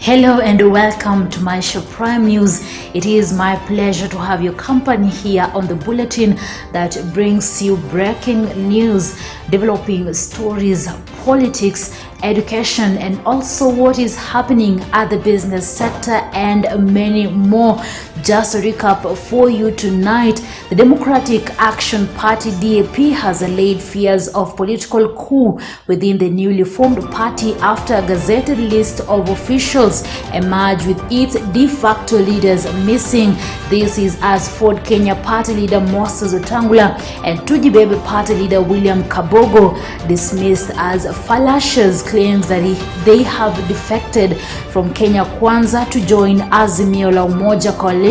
Hello and welcome to Maisha Prime News. It is my pleasure to have your company here on the bulletin that brings you breaking news, developing stories, politics, education, and also what is happening at the business sector and many more. Just a recap for you tonight, the Democratic Action Party DAP has allayed fears of political coup within the newly formed party after a gazetted list of officials emerged with its de facto leaders missing. This is as Ford Kenya Party leader Moses Wetangula and Tujibebe Party leader William Kabogo dismissed as fallacious claims that they have defected from Kenya Kwanza to join Azimio la Umoja coalition.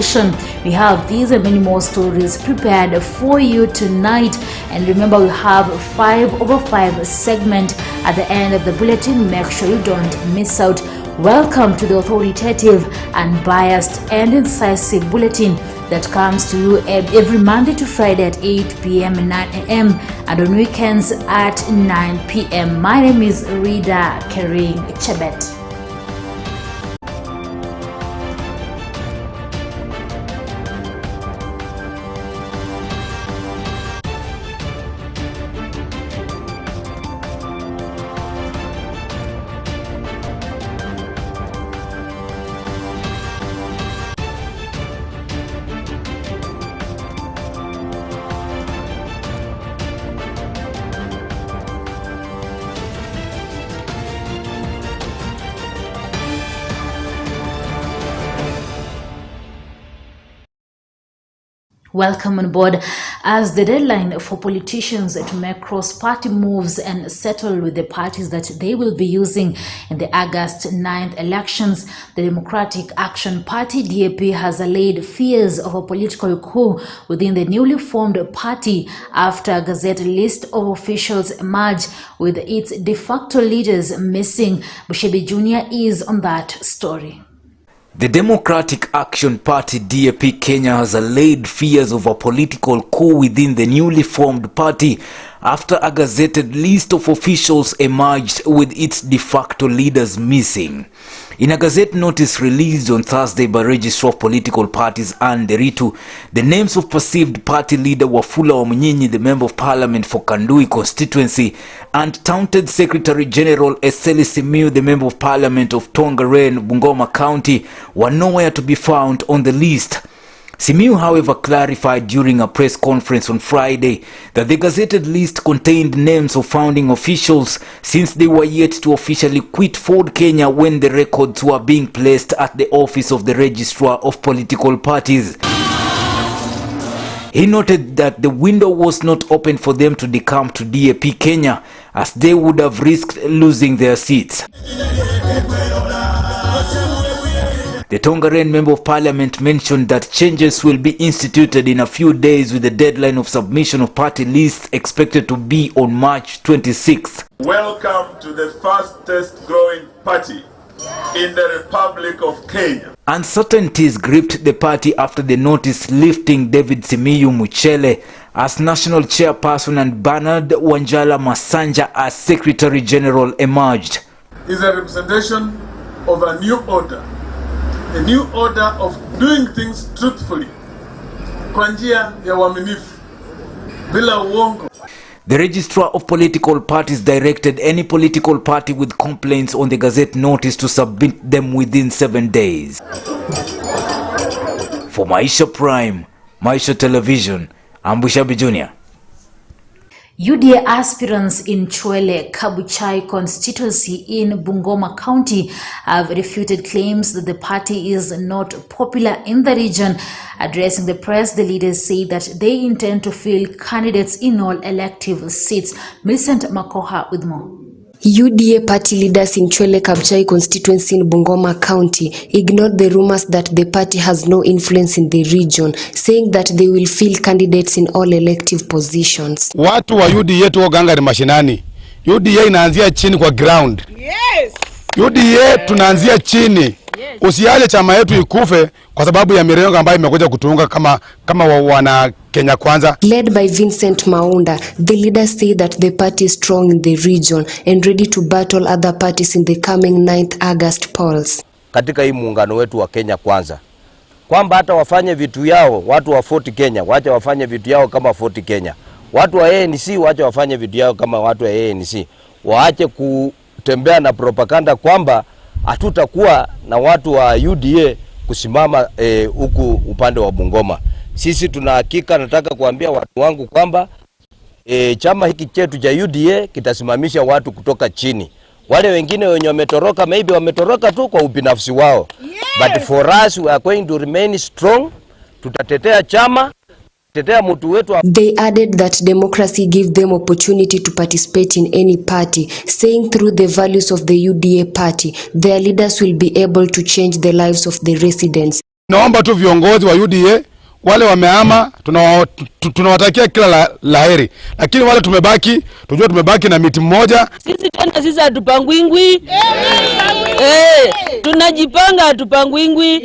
We have these and many more stories prepared for you tonight, and remember we have 5 over 5 segment at the end of the bulletin. Make sure you don't miss out. Welcome to the authoritative, unbiased and incisive bulletin that comes to you every Monday to Friday at 8 p.m. and 9 a.m. and on weekends at 9 p.m. My name is Rida Kering Chebet. Welcome on board. As the deadline for politicians to make cross-party moves and settle with the parties that they will be using in the August 9th elections, the Democratic Action Party DAP has allayed fears of a political coup within the newly formed party after a gazetted list of officials emerged with its de facto leaders missing. Bushebi Jr. is on that story. The Democratic Action Party DAP Kenya has allayed fears of a political coup within the newly formed party after a gazetted list of officials emerged with its de facto leaders missing. In a gazette notice released on Thursday by Registrar of Political Parties Ann Deritu, the names of perceived party leader Wafula Wamunyinyi, the Member of Parliament for Kandui constituency, and taunted Secretary General Eseli Simiyu, the Member of Parliament of Tongaren, Bungoma County, were nowhere to be found on the list. Simiyu, however, clarified during a press conference on Friday that the gazetted list contained names of founding officials since they were yet to officially quit Ford Kenya when the records were being placed at the office of the Registrar of Political Parties. He noted that the window was not open for them to decamp to DAP Kenya, as they would have risked losing their seats. The Tongaren Member of Parliament mentioned that changes will be instituted in a few days, with the deadline of submission of party lists expected to be on March 26th. Welcome to the fastest growing party in the Republic of Kenya. Uncertainties gripped the party after the notice lifting David Simiyu Muchele as national chairperson and Bernard Wanjala Masanja as Secretary General emerged. Is a representation of a new order. A new order of doing things truthfully, kwa njia ya uaminifu, bila uongo. The Registrar of Political Parties directed any political party with complaints on the Gazette notice to submit them within 7 days. For Maisha Prime, Maisha Television, I'm Bushebi Jr. UDA aspirants in Chwele Kabuchai constituency in Bungoma County have refuted claims that the party is not popular in the region. Addressing the press, the leaders say that they intend to field candidates in all elective seats. Millicent Makoha with more. UDA party leaders in Chwele Kabuchai constituency in Bungoma County ignored the rumors that the party has no influence in the region, saying that they will field candidates in all elective positions. Watu wa UDA tuko gangari mashinani. UDA inaanzia chini kwa ground. Yes. UDA tunaanzia chini. Usiaje chama yetu ikufe kwa sababu ya mirengo ambayo imekuja kutuunga kama wana Kenya Kwanza. Led by Vincent Maunda, the leaders say that the party is strong in the region and ready to battle other parties in the coming 9th August polls. katika hii muungano wetu wa Kenya Kwanza, kwamba hata wafanye vitu yao watu wa Fort Kenya, wacha wafanye vitu yao kama Fort Kenya. Watu wa ANC wacha wafanye vitu yao kama watu wa ANC. Waache kutembea na propaganda kwamba hatutakuwa na watu wa UDA kusimama huku upande wa Bungoma. Sisi tuna hakika, nataka kuambia watu wangu kwamba chama hiki chetu cha UDA kitasimamisha watu kutoka chini. Wale wengine wenye wametoroka, maybe wametoroka tu kwa ubinafsi wao. Yes. But for us, we are going to remain strong. Tutatetea chama, tutatetea mtu wetu. They added that democracy give them opportunity to participate in any party, saying through the values of the UDA party, their leaders will be able to change the lives of the residents. Naomba tu viongozi wa UDA wale wamehama tunawatakia kila laheri, lakini wale tumebaki, tujue tumebaki na miti mmoja. Sisi hatupangwingwi. Tunajipanga hatupangwingwi.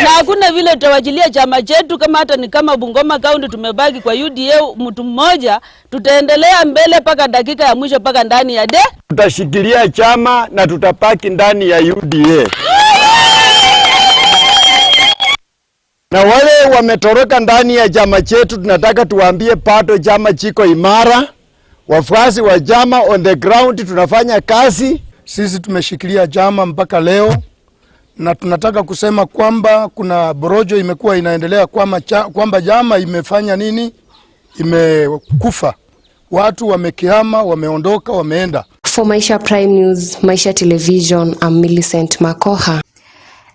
Na hakuna vile tutawachilia chama chetu, kama hata ni kama Bungoma County tumebaki kwa UDA mtu mmoja, tutaendelea mbele paka dakika ya mwisho, paka ndani ya tutashikilia chama na tutapaki ndani ya UDA. Na wale wametoroka ndani ya chama chetu, tunataka tuwaambie pato chama chiko imara. Wafuasi wa chama on the ground tunafanya kazi. Sisi tumeshikilia chama mpaka leo, na tunataka kusema kwamba kuna borojo imekuwa inaendelea kwamba chama imefanya nini, imekufa. Watu wamekihama, wameondoka, wameenda. For Maisha Prime News, Maisha Television, I'm Millicent Makoha.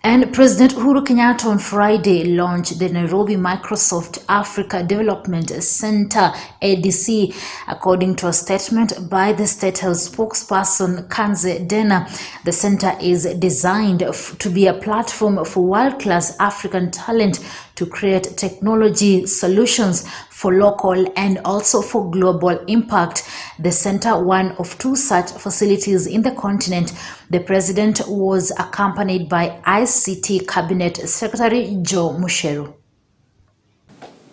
And President Uhuru Kenyatta on Friday launched the Nairobi Microsoft Africa Development Center, ADC, according to a statement by the State House spokesperson Kanze Dena. The center is designed to be a platform for world-class African talent to create technology solutions for local and also for global impact. The center, one of two such facilities in the continent. The president was accompanied by ICT Cabinet Secretary Joe Musheru.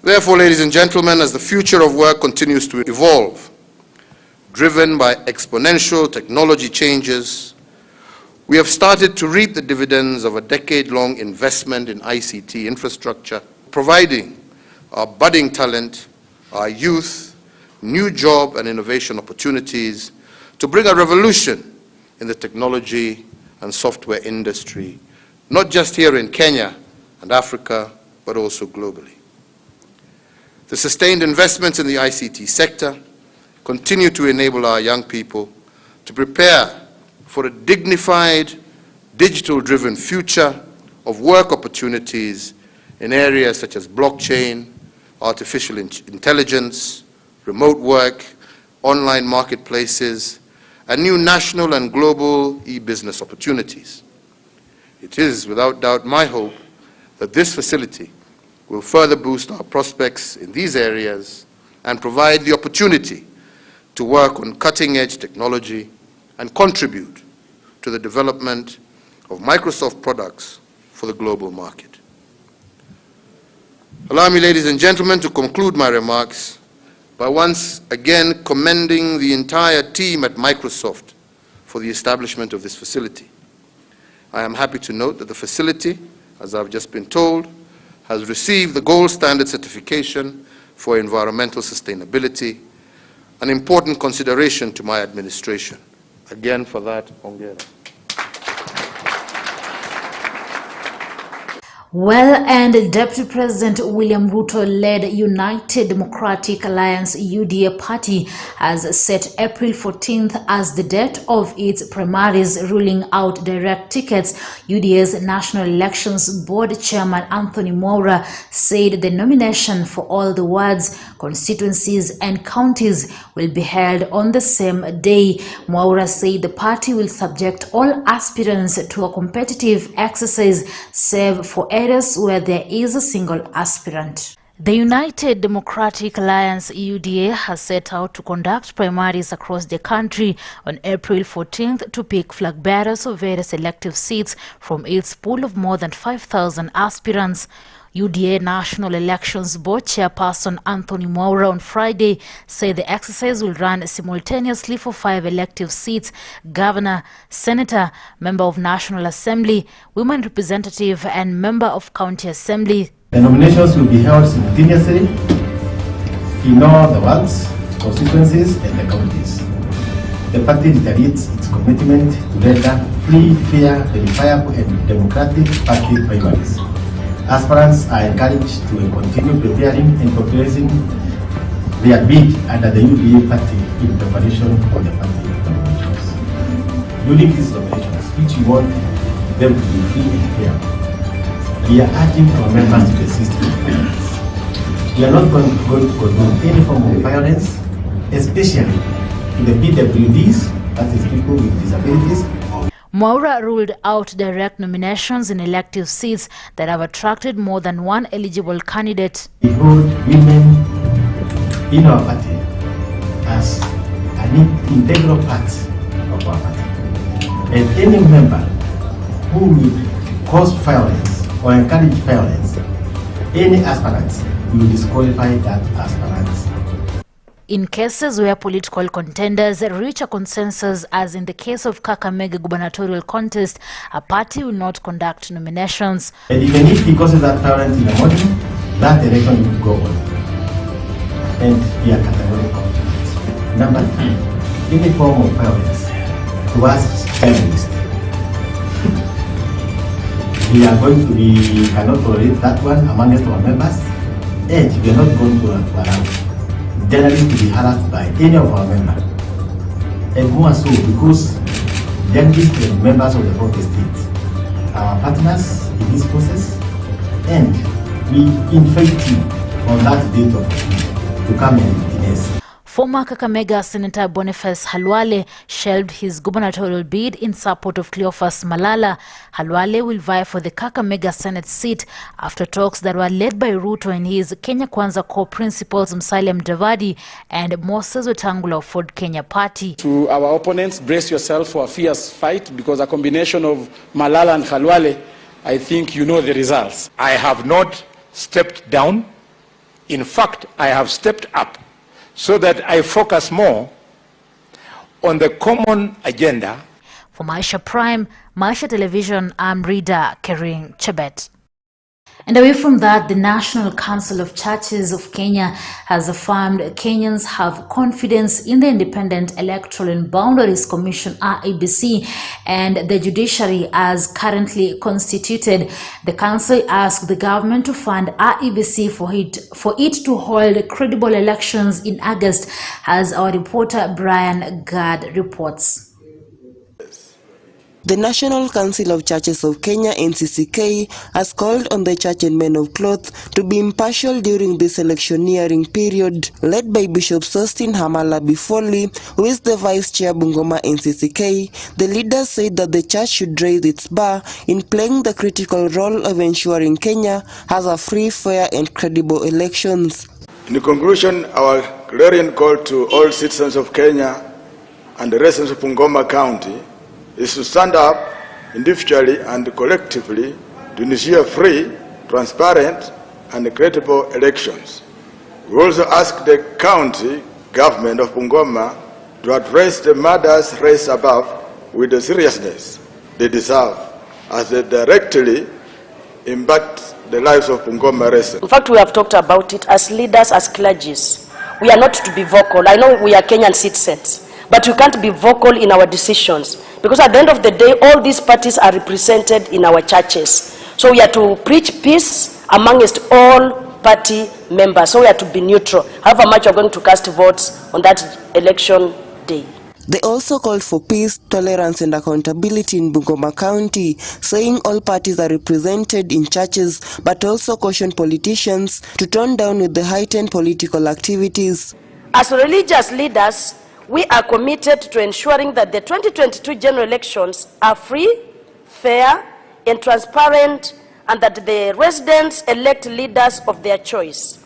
Therefore, ladies and gentlemen, as the future of work continues to evolve, driven by exponential technology changes, we have started to reap the dividends of a decade-long investment in ICT infrastructure, providing our budding talent, our youth, new job and innovation opportunities to bring a revolution in the technology and software industry, not just here in Kenya and Africa, but also globally. The sustained investments in the ICT sector continue to enable our young people to prepare for a dignified, digital-driven future of work opportunities in areas such as blockchain, artificial intelligence, remote work, online marketplaces, and new national and global e-business opportunities. It is without doubt my hope that this facility will further boost our prospects in these areas and provide the opportunity to work on cutting-edge technology and contribute to the development of Microsoft products for the global market. Allow me, ladies and gentlemen, to conclude my remarks by once again commending the entire team at Microsoft for the establishment of this facility. I am happy to note that the facility, as I've just been told, has received the gold standard certification for environmental sustainability, an important consideration to my administration. Again, for that, hongera. Well, and Deputy President William Ruto-led United Democratic Alliance UDA party has set April 14th as the date of its primaries, ruling out direct tickets. UDA's National Elections Board Chairman Anthony Mwaura said the nomination for all the wards, constituencies and counties will be held on the same day. Mwaura said the party will subject all aspirants to a competitive exercise save for areas where there is a single aspirant. The United Democratic Alliance UDA has set out to conduct primaries across the country on April 14th to pick flag bearers of various elective seats from its pool of more than 5,000 aspirants. UDA National Elections Board Chairperson Anthony Mwaura on Friday said the exercise will run simultaneously for 5 elective seats: Governor, Senator, Member of National Assembly, Women Representative and Member of County Assembly. The nominations will be held simultaneously in all the wards, constituencies and the counties. The party reiterates its commitment to render free, fair, verifiable and democratic party primaries. Aspirants are encouraged to continue preparing and progressing their bid under the UDA party in preparation for the party nominations. During these nominations, which we want them to be free and fair, we are urging our members to resist violence. We are not going to condone any form of violence, especially to the PWDs, that is people with disabilities. Mwaura ruled out direct nominations in elective seats that have attracted more than one eligible candidate. We hold women in our party as an integral part of our party. And any member who will cause violence or encourage violence, any aspirants, will disqualify that aspirant. In cases where political contenders reach a consensus, as in the case of Kakamega gubernatorial contest, a party will not conduct nominations. And even if he causes that violence in the morning, that election will go on. And we are categorical. Number 3, any form of violence towards journalists. We cannot tolerate that one amongst our members, and we are not going to allow journalists to be harassed by any of our members. And more so because journalists and members of the fourth estate are partners in this process, and we invite you on that date of to come and witness. Former Kakamega Senator Boniface Halwale shelved his gubernatorial bid in support of Cleophas Malala. Halwale will vie for the Kakamega Senate seat after talks that were led by Ruto and his Kenya Kwanza co-principals Musalia Mudavadi and Moses Wetangula of Ford Kenya Party. To our opponents, brace yourself for a fierce fight, because a combination of Malala and Halwale, I think you know the results. I have not stepped down. In fact, I have stepped up, so that I focus more on the common agenda. For Maisha Prime, Maisha Television, I'm Rida Kering Chebet. And away from that, the National Council of Churches of Kenya has affirmed Kenyans have confidence in the Independent Electoral and Boundaries Commission (IEBC) and the judiciary as currently constituted. The council asked the government to fund IEBC for it to hold credible elections in August, as our reporter Brian Gad reports. The National Council of Churches of Kenya (NCCK) has called on the church and men of cloth to be impartial during this electioneering period. Led by Bishop Sostin Hamala Bifoli, who is the Vice Chair Bungoma NCCK, the leaders said that the church should raise its bar in playing the critical role of ensuring Kenya has a free, fair and credible elections. In conclusion, our clarion call to all citizens of Kenya and the residents of Bungoma County is to stand up individually and collectively to ensure free, transparent, and credible elections. We also ask the county government of Bungoma to address the matters raised above with the seriousness they deserve, as they directly impact the lives of Bungoma residents. In fact, we have talked about it as leaders, as clergies. We are not to be vocal. I know we are Kenyan citizens, but we can't be vocal in our decisions, because at the end of the day, all these parties are represented in our churches. So we are to preach peace amongst all party members. So we are to be neutral. However much we are going to cast votes on that election day. They also called for peace, tolerance and accountability in Bungoma County, saying all parties are represented in churches, but also cautioned politicians to tone down with the heightened political activities. As religious leaders, we are committed to ensuring that the 2022 general elections are free, fair, and transparent, and that the residents elect leaders of their choice.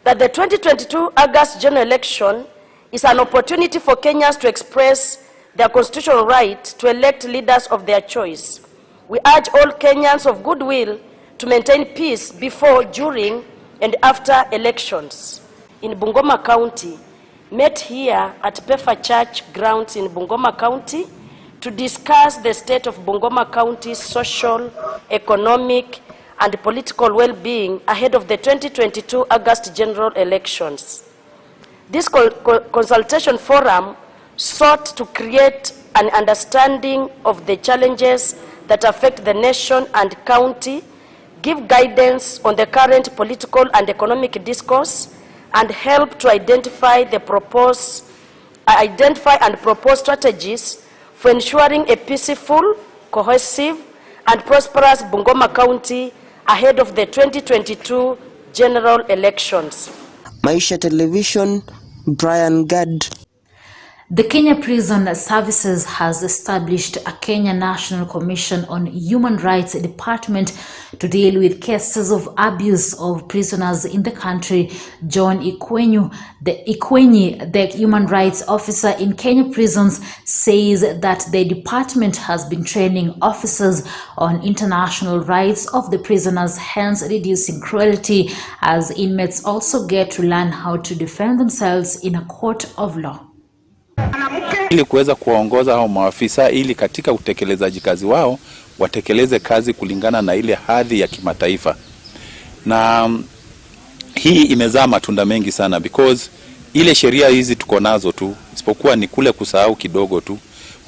That the 2022 August general election is an opportunity for Kenyans to express their constitutional right to elect leaders of their choice. We urge all Kenyans of goodwill to maintain peace before, during, and after elections in Bungoma County met here at Pefa Church grounds in Bungoma County to discuss the state of Bungoma County's social, economic, and political well-being ahead of the 2022 August general elections. This consultation forum sought to create an understanding of the challenges that affect the nation and county, give guidance on the current political and economic discourse, and help to identify and propose strategies for ensuring a peaceful, cohesive, and prosperous Bungoma County ahead of the 2022 general elections. Maisha Television, Brian Gad. The Kenya Prison Services has established a Kenya National Commission on Human Rights Department to deal with cases of abuse of prisoners in the country. John Ikwenyi, the human rights officer in Kenya prisons, says that the department has been training officers on international rights of the prisoners, hence reducing cruelty, as inmates also get to learn how to defend themselves in a court of law. Ili kuweza kuwaongoza hao maafisa ili katika utekelezaji kazi wao watekeleze kazi kulingana na ile hadhi ya kimataifa. Na hii imezaa matunda mengi sana because ile sheria hizi tuko nazo tu, isipokuwa ni kule kusahau kidogo tu.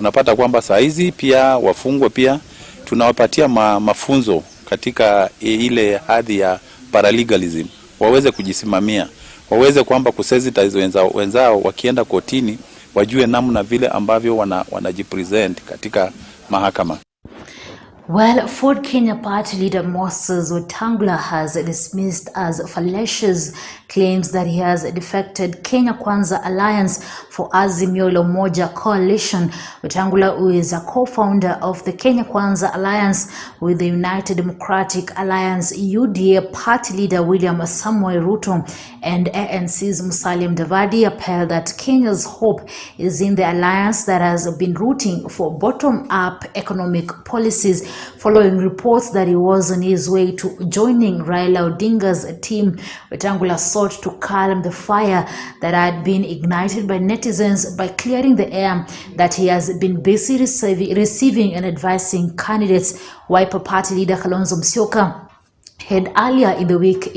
Unapata kwamba saa hizi pia wafungwa pia tunawapatia mafunzo katika ile hadhi ya paralegalism, waweze kujisimamia, waweze kwamba kusensitize wenzao wakienda kotini wajue namna vile ambavyo wanajipresent katika mahakama. Well, Ford Kenya Party leader Moses Wetangula has dismissed as fallacious claims that he has defected Kenya Kwanza Alliance for Azimio la Umoja coalition. Wetangula, who is a co-founder of the Kenya Kwanza Alliance with the United Democratic Alliance UDA party leader William Samoei Ruto and ANC's Musalia Mudavadi, appeal that Kenya's hope is in the alliance that has been rooting for bottom-up economic policies. Following reports that he was on his way to joining Raila Odinga's team, Wetangula sought to calm the fire that had been ignited by netizens by clearing the air that he has been busy receiving and advising candidates. Wiper Party leader Kalonzo Musyoka had earlier in the week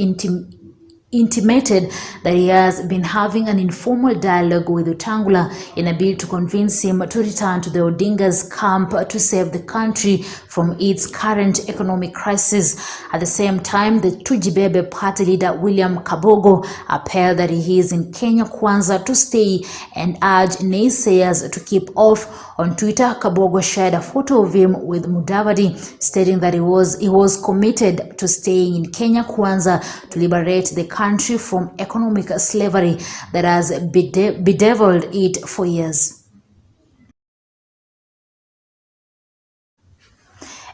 intimated that he has been having an informal dialogue with Wetangula in a bid to convince him to return to the Odinga's camp to save the country from its current economic crisis. At the same time, the Tujibebe party leader William Kabogo appealed that he is in Kenya Kwanza to stay and urged naysayers to keep off. On Twitter, Kabogo shared a photo of him with Mudavadi, stating that he was committed to staying in Kenya Kwanza to liberate the country from economic slavery that has bedeviled it for years.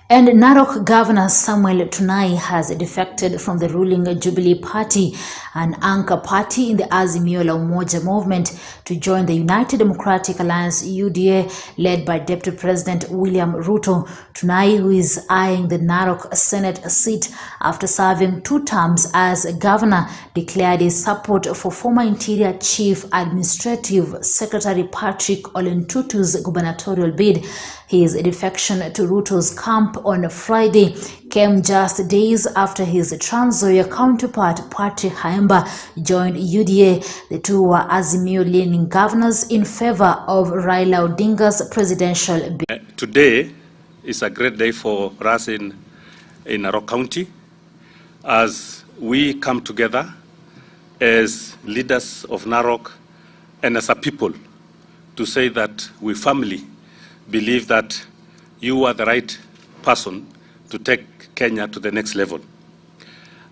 And Narok Governor Samuel Tunai has defected from the ruling Jubilee Party, an anchor party in the Azimio la Umoja movement, to join the United Democratic Alliance UDA led by Deputy President William Ruto. Tunai, who is eyeing the Narok Senate seat after serving 2 terms as governor, declared his support for former Interior Chief Administrative Secretary Patrick Olentutu's gubernatorial bid. His defection to Ruto's camp on Friday came just days after his Trans Nzoia counterpart Patrick Haemba joined UDA. The two were Azimio-leaning governors in favor of Raila Odinga's presidential bid. Today is a great day for us in Narok County as we come together as leaders of Narok and as a people to say that we firmly believe that you are the right person to take Kenya to the next level.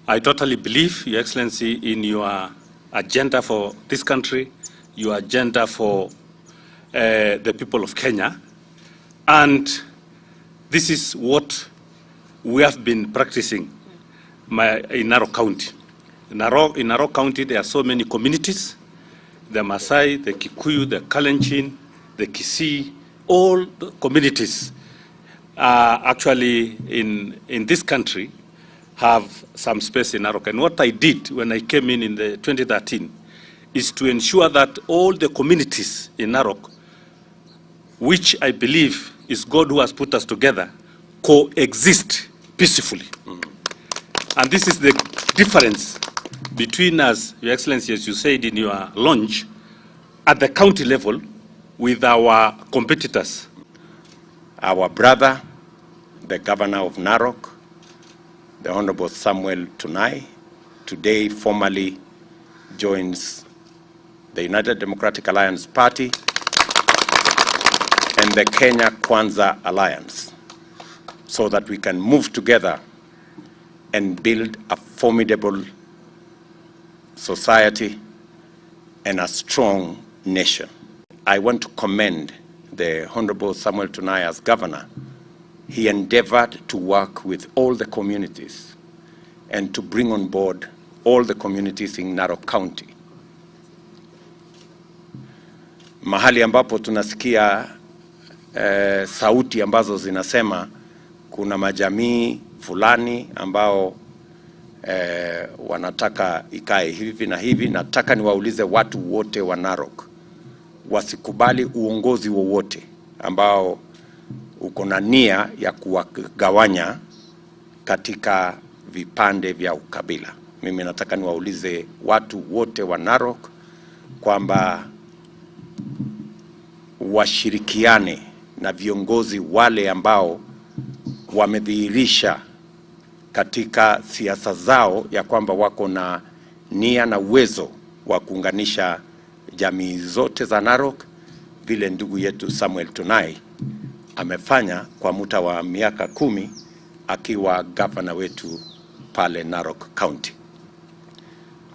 I totally believe, Your Excellency, in your agenda for this country, your agenda for the people of Kenya, and this is what we have been practicing in Narok County. In Narok County, there are so many communities: the Maasai, the Kikuyu, the Kalenjin, the Kisii. All the communities are actually in this country have some space in Narok. And what I did when I came in the 2013 is to ensure that all the communities in Narok, which I believe is God who has put us together, coexist peacefully. And this is the difference between us, Your Excellency, as you said in your launch, at the county level with our competitors. Our brother, the governor of Narok, the Honorable Samuel Tunai, today formally joins the United Democratic Alliance Party and the Kenya Kwanza Alliance, so that we can move together and build a formidable society and a strong nation. I want to commend the Honorable Samuel Tunai as governor. He endeavored to work with all the communities and to bring on board all the communities in Narok County. Mahali ambapo tunasikia sauti ambazo zinasema kuna majamii fulani ambao wanataka ikae hivi na hivi, nataka niwaulize watu wote wa Narok wasikubali uongozi wowote ambao uko na nia ya kuwagawanya katika vipande vya ukabila. Mimi nataka niwaulize watu wote wa Narok kwamba washirikiane na viongozi wale ambao wamedhihirisha katika siasa zao ya kwamba wako na nia na uwezo wa kuunganisha jamii zote za Narok, vile ndugu yetu Samuel Tunai amefanya kwa muda wa miaka 10 akiwa governor wetu pale Narok County.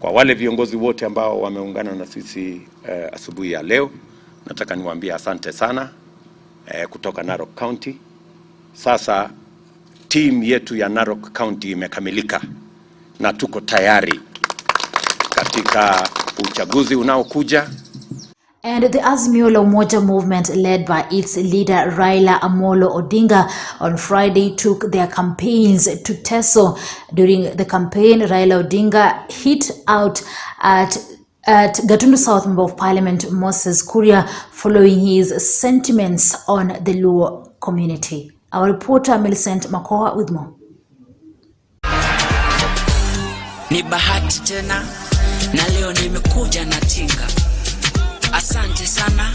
Kwa wale viongozi wote ambao wameungana na sisi asubuhi ya leo, nataka niwaambie asante sana kutoka Narok County. Sasa team yetu ya Narok County imekamilika na tuko tayari katika uchaguzi unaokuja. And the Azimio la Umoja movement, led by its leader Raila Amolo Odinga, on Friday took their campaigns to Teso. During the campaign, Raila Odinga hit out at Gatundu South Member of Parliament Moses Kuria following his sentiments on the Luo community. Our reporter Millicent Makoha with more. Ni bahati tena na leo nimekuja na tinga. Asante sana.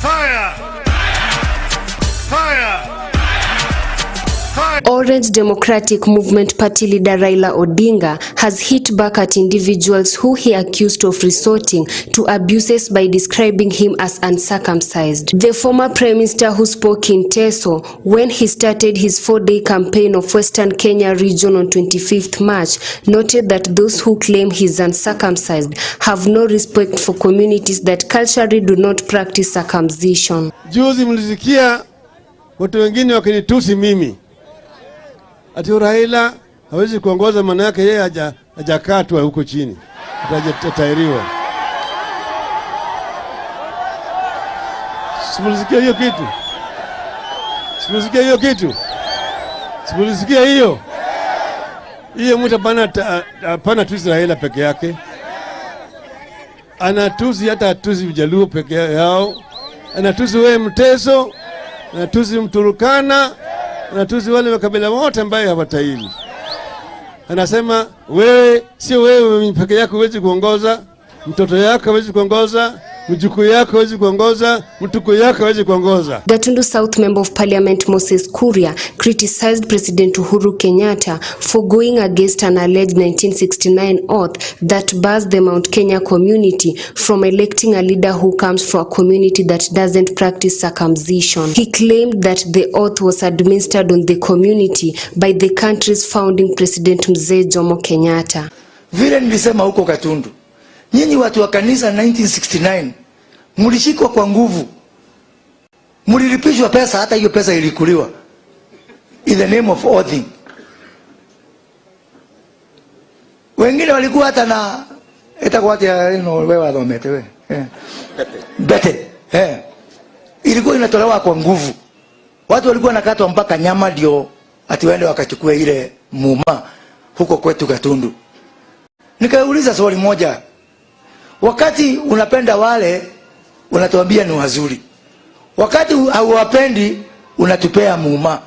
Fire! Fire! Orange Democratic Movement Party leader Raila Odinga has hit back at individuals who he accused of resorting to abuses by describing him as uncircumcised. The former Prime Minister, who spoke in Teso when he started his 4-day campaign of Western Kenya region on 25th March, noted that those who claim he's uncircumcised have no respect for communities that culturally do not practice circumcision. Juzi mlisikia watu wengine wakinitusi mimi ati Raila hawezi kuongoza, maana yake yeye hajakatwa huko chini, hajatairiwa. Simulisikia hiyo kitu? Simulisikia hiyo kitu? Simulisikia hiyo? Hiyo mtu hapana tusi Raila peke yake. Anatusi hata atusi Vijaluo peke yao. Anatusi wewe Mteso, anatusi Mturukana, anatusi wale makabila wote ambaye hawatahili. Anasema wewe sio wewe peke yako huwezi kuongoza, mtoto yako hawezi kuongoza, mjukuu yako hawezi kuongoza, mtuko yako hawezi kuongoza. Gatundu South Member of Parliament Moses Kuria criticized President Uhuru Kenyatta for going against an alleged 1969 oath that bars the Mount Kenya community from electing a leader who comes from a community that doesn't practice circumcision. He claimed that the oath was administered on the community by the country's founding president Mzee Jomo Kenyatta. Vile nilisema huko Gatundu, nyinyi watu wa kanisa 1969 mulishikwa kwa nguvu, mulilipishwa pesa, hata hiyo pesa ilikuliwa in the name of oathing. Wengine walikuwa hata na etakwati ya wewe adhomete wewe bete ilikuwa inatolewa kwa nguvu. Watu walikuwa nakatwa mpaka nyama ndio ati waende wakachukua ile muma huko kwetu Gatundu. Nikauliza swali moja, wakati unapenda wale unatuambia ni wazuri, wakati hauwapendi unatupea muuma,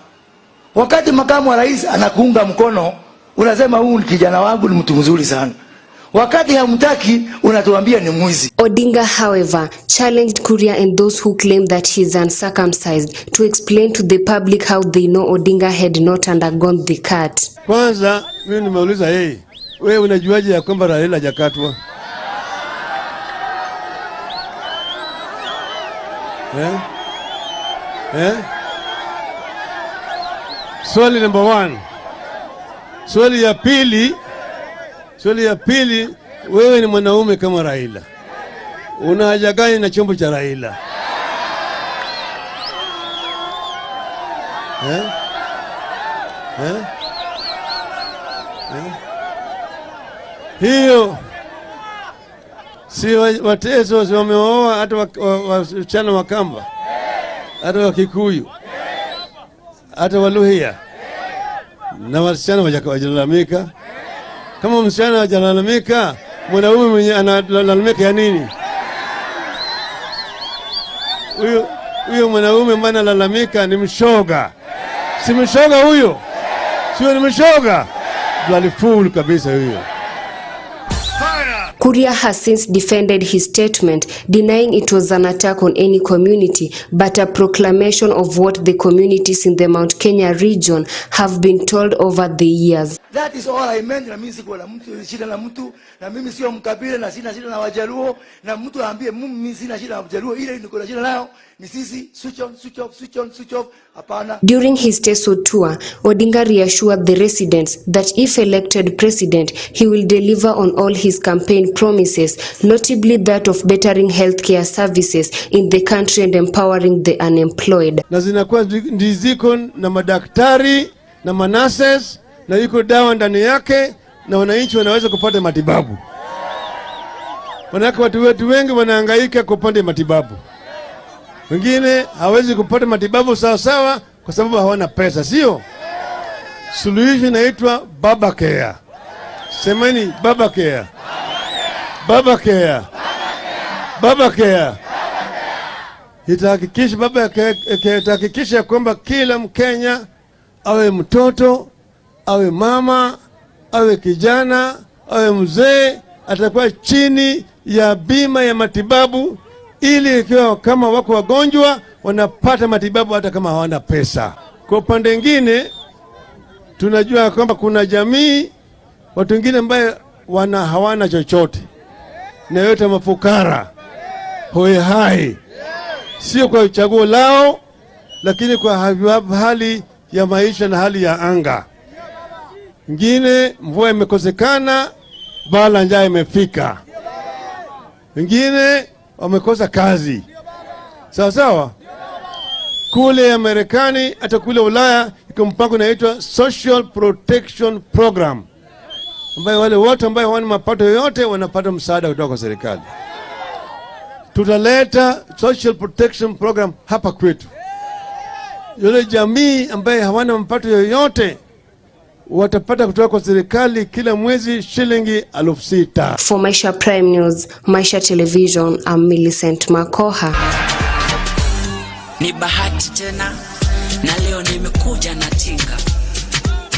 wakati makamu wa rais anakuunga mkono unasema huu ni kijana wangu, ni mtu mzuri sana, wakati hamtaki unatuambia ni mwizi. Odinga, however, challenged Kuria and those who claim that he is uncircumcised to explain to the public how they know Odinga had not undergone the cut. Kwanza mimi nimeuliza yeye, wewe unajuaje ya kwamba Raila hajakatwa? Swali number 1. Swali ya pili, wewe ni mwanaume kama Raila, una haja gani na chombo cha Raila? Hiyo si Wateso si wameoa hata wasichana wa Kamba, hata wa Kikuyu, hata Waluhya, na wasichana wajalalamika. Kama msichana wajalalamika, mwanaume mwenye analalamika ya nini? Huyo mwanaume mbana lalamika ni mshoga. Si mshoga huyo? Sio ni mshoga? Bloody fool kabisa huyo. Kuria has since defended his statement, denying it was an attack on any community, but a proclamation of what the communities in the Mount Kenya region have been told over the years. That is all I meant. Na mimi siko na mtu shida na mtu, na mimi sio mkabila, na sina shida na Wajaluo, na mtu aambie mimi sina shida na Wajaluo, ile niko na shida nayo ni sisi. Switch off. Hapana. During his Teso tour, Odinga reassured the residents that if elected president, he will deliver on all his campaign promises, notably that of bettering healthcare services in the country and empowering the unemployed. Na zinakuwa ndiziko na madaktari na manases na iko dawa ndani yake, na wananchi wanaweza kupata matibabu. Wanawake watu wetu wengi wanahangaika kupata matibabu. Wengine hawezi kupata matibabu sawa kwa sababu hawana pesa, sio? Suluhisho inaitwa Baba Care. Semeni Baba Care. Baba Care. Baba Care. Itahakikisha Baba Care itahakikisha kwamba kila Mkenya, awe mtoto, awe mama, awe kijana, awe mzee, atakuwa chini ya bima ya matibabu, ili ikiwa kama wako wagonjwa wanapata matibabu hata kama hawana pesa. Kwa upande mwingine, tunajua kwamba kuna jamii, watu wengine ambao hawana chochote, na yote mafukara, hoi hai, sio kwa chaguo lao, lakini kwa hali ya maisha na hali ya anga. Wengine mvua imekosekana, bala njaa imefika. Wengine wamekosa kazi. Sawa. Kule ya Marekani hata kule Ulaya iko mpango unaitwa Social Protection Program, ambayo wale wote ambao hawana mapato yote wanapata msaada kutoka kwa serikali. Tutaleta Social Protection Program hapa kwetu. Yule jamii ambaye hawana mapato yoyote watapata kutoka kwa serikali kila mwezi shilingi 6,000. For Maisha Prime News, Maisha Television, I'm Millicent Makoha. Ni bahati tena na leo nimekuja na tinga.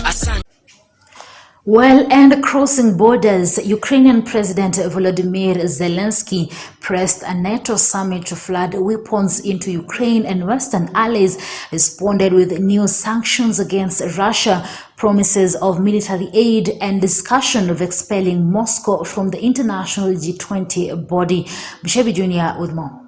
Asante. Well, and crossing borders, Ukrainian President Volodymyr Zelensky pressed a NATO summit to flood weapons into Ukraine, and Western allies responded with new sanctions against Russia, promises of military aid, and discussion of expelling Moscow from the international G20 body. Bishebi Jr. with more.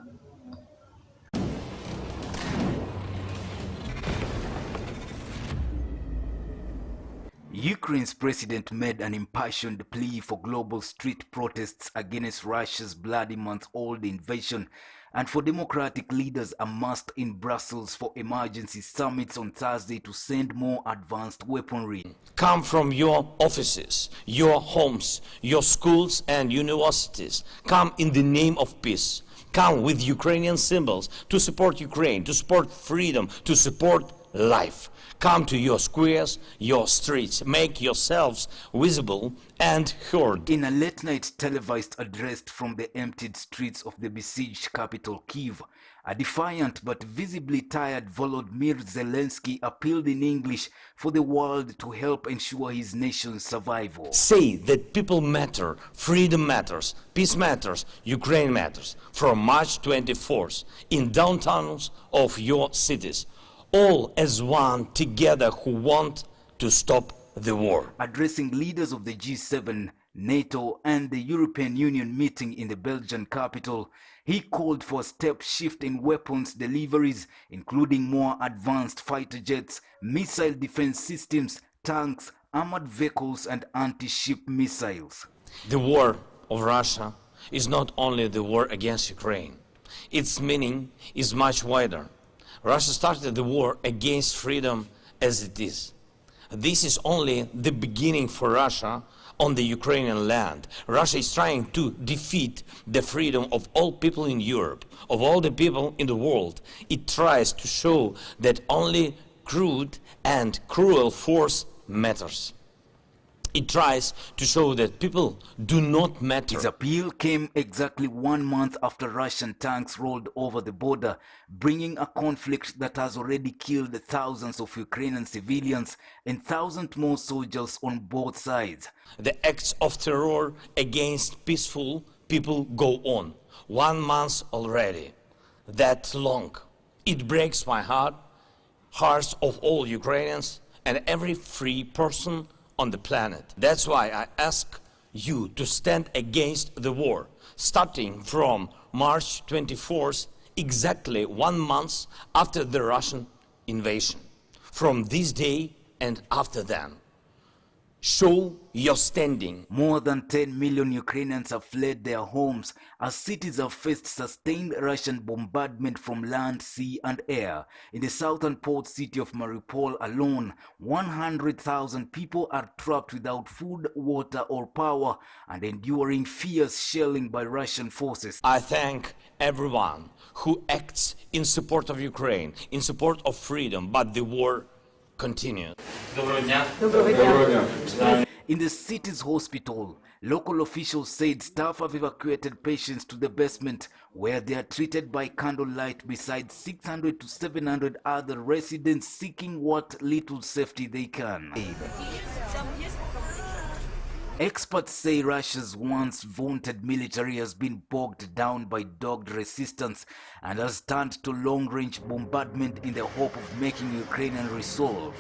Ukraine's president made an impassioned plea for global street protests against Russia's bloody month-old invasion and for democratic leaders amassed in Brussels for emergency summits on Thursday to send more advanced weaponry. Come from your offices, your homes, your schools and universities. Come in the name of peace. Come with Ukrainian symbols to support Ukraine, to support freedom, to support life. Come to your squares, your streets. Make yourselves visible and heard. In a late-night televised address from the emptied streets of the besieged capital Kyiv, a defiant but visibly tired Volodymyr Zelensky appealed in English for the world to help ensure his nation's survival. Say that people matter, freedom matters, peace matters, Ukraine matters. From March 24th, in downtowns of your cities, all as one together who want to stop the war. Addressing leaders of the G7, NATO and the European Union meeting in the Belgian capital, he called for a step shift in weapons deliveries, including more advanced fighter jets, missile defense systems, tanks, armored vehicles and anti-ship missiles. The war of Russia is not only the war against Ukraine. Its meaning is much wider. Russia started the war against freedom as it is. This is only the beginning for Russia on the Ukrainian land. Russia is trying to defeat the freedom of all people in Europe, of all the people in the world. It tries to show that only crude and cruel force matters. It tries to show that people do not matter. His appeal came exactly 1 month after Russian tanks rolled over the border, bringing a conflict that has already killed thousands of Ukrainian civilians and thousands more soldiers on both sides. The acts of terror against peaceful people go on. 1 month already. That long. It breaks my heart, hearts of all Ukrainians and every free person on the planet. That's why I ask you to stand against the war, starting from March 24th, exactly 1 month after the Russian invasion. From this day and after then, show your standing. More than 10 million Ukrainians have fled their homes as cities have faced sustained Russian bombardment from land, sea and air. In the southern port city of Mariupol alone, 100,000 people are trapped without food, water or power and enduring fierce shelling by Russian forces. I thank everyone who acts in support of Ukraine, in support of freedom, but the war continues. In the city's hospital, local officials said staff have evacuated patients to the basement where they are treated by candlelight beside 600 to 700 other residents seeking what little safety they can. Experts say Russia's once vaunted military has been bogged down by dogged resistance and has turned to long-range bombardment in the hope of making Ukrainian resolve.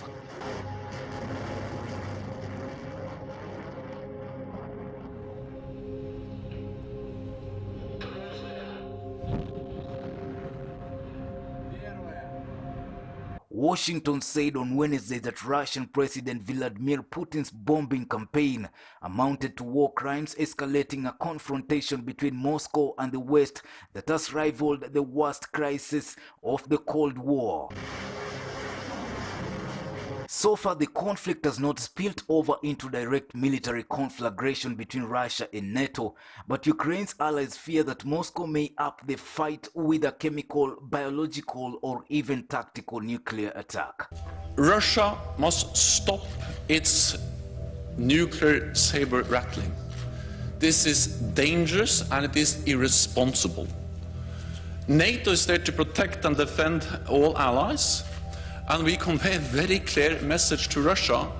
Washington said on Wednesday that Russian President Vladimir Putin's bombing campaign amounted to war crimes, escalating a confrontation between Moscow and the West that has rivaled the worst crisis of the Cold War. So far, the conflict has not spilled over into direct military conflagration between Russia and NATO, but Ukraine's allies fear that Moscow may up the fight with a chemical, biological, or even tactical nuclear attack. Russia must stop its nuclear saber rattling. This is dangerous and it is irresponsible. NATO is there to protect and defend all allies. And we convey a very clear message to Russia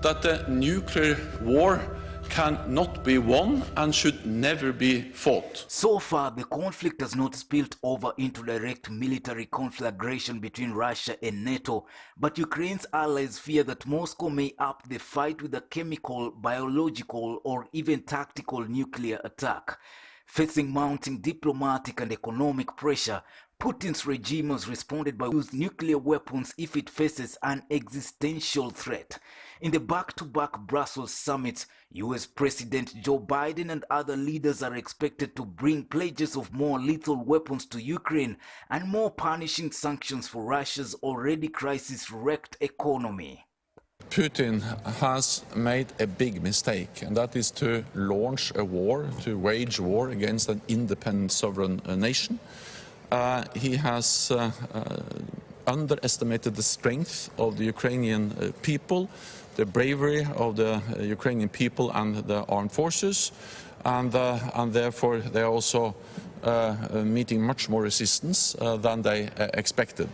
that the nuclear war cannot be won and should never be fought. So far, the conflict has not spilled over into direct military conflagration between Russia and NATO, but Ukraine's allies fear that Moscow may up the fight with a chemical, biological, or even tactical nuclear attack. Facing mounting diplomatic and economic pressure, Putin's regime has responded by using nuclear weapons if it faces an existential threat. In the back-to-back Brussels summits, US President Joe Biden and other leaders are expected to bring pledges of more lethal weapons to Ukraine and more punishing sanctions for Russia's already crisis-wrecked economy. Putin has made a big mistake, and that is to launch a war, to wage war against an independent sovereign nation. He has underestimated the strength of the Ukrainian people, the bravery of the Ukrainian people and the armed forces, and therefore they are also meeting much more resistance than they expected.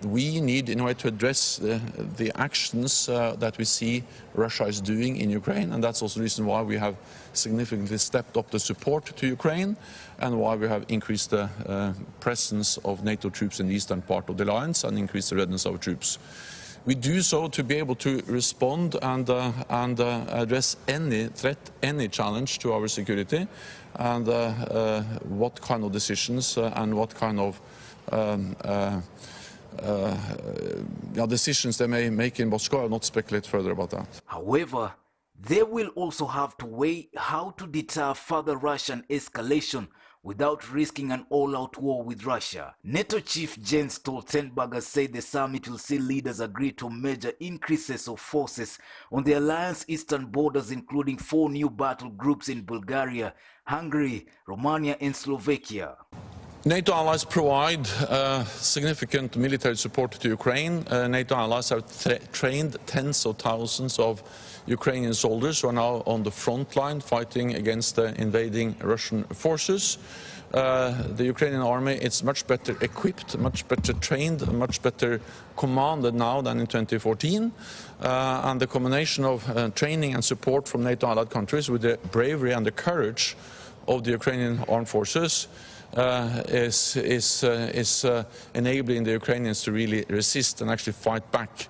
We need, in a way, to address the actions that we see Russia is doing in Ukraine, and that's also the reason why we have significantly stepped up the support to Ukraine and why we have increased the presence of NATO troops in the eastern part of the alliance and increased the readiness of troops. We do so to be able to respond and address any threat, any challenge to our security, and what kind of decisions and what kind of decisions they may make in Moscow. I'll not speculate further about that. However, they will also have to weigh how to deter further Russian escalation without risking an all-out war with Russia. NATO Chief Jens Stoltenberg said the summit will see leaders agree to major increases of forces on the alliance eastern borders, including 4 new battle groups in Bulgaria, Hungary, Romania and Slovakia. NATO allies provide significant military support to Ukraine. NATO allies have trained tens of thousands of Ukrainian soldiers who are now on the front line fighting against the invading Russian forces. The Ukrainian army is much better equipped, much better trained, much better commanded now than in 2014. And the combination of training and support from NATO allied countries with the bravery and the courage of the Ukrainian armed forces is enabling the Ukrainians to really resist and actually fight back.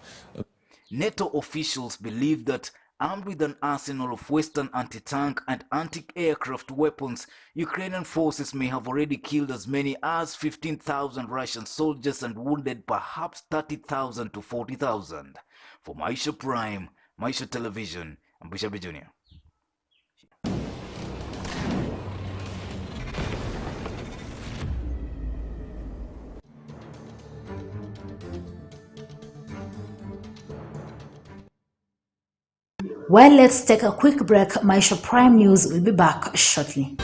NATO officials believe that armed with an arsenal of Western anti-tank and anti-aircraft weapons, Ukrainian forces may have already killed as many as 15,000 Russian soldiers and wounded perhaps 30,000 to 40,000. For Maisha Prime, Maisha Television, I'm Bishop Jr. Well, let's take a quick break. Maisha Prime News will be back shortly.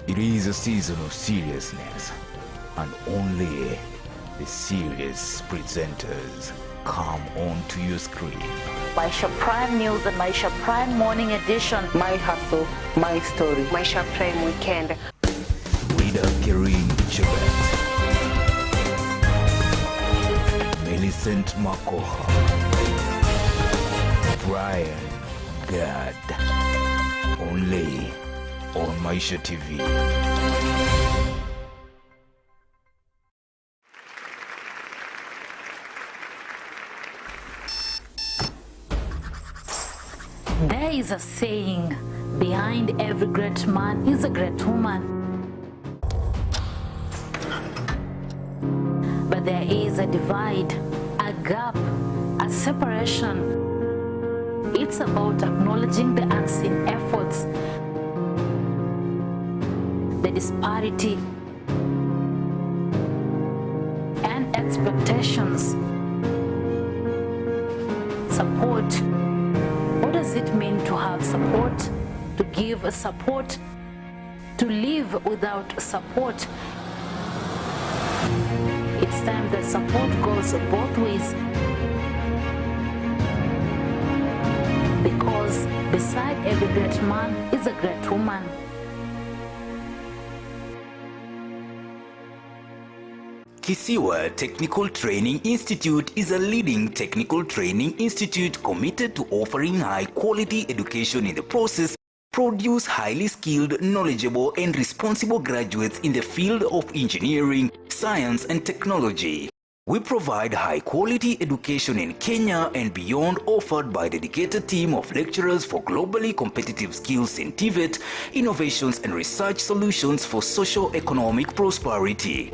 It is a season of seriousness, and only the serious presenters come onto your screen. Maisha Prime News and Maisha Prime Morning Edition. My hustle, my story. Maisha Prime Weekend. Rida Karim Chibet, Millicent Makoha, Brian Gad. Only on Maisha TV. There is a saying, behind every great man is a great woman. But there is a divide, a gap, a separation. It's about acknowledging the unseen efforts, the disparity, and expectations. Support. What does it mean to have support? To give support? To live without support? It's time that support goes both ways. Because beside every great man is a great woman. Kisiwa Technical Training Institute is a leading technical training institute committed to offering high-quality education in the process, produce highly skilled, knowledgeable, and responsible graduates in the field of engineering, science, and technology. We provide high-quality education in Kenya and beyond, offered by a dedicated team of lecturers for globally competitive skills in TVET, innovations and research solutions for socio-economic prosperity.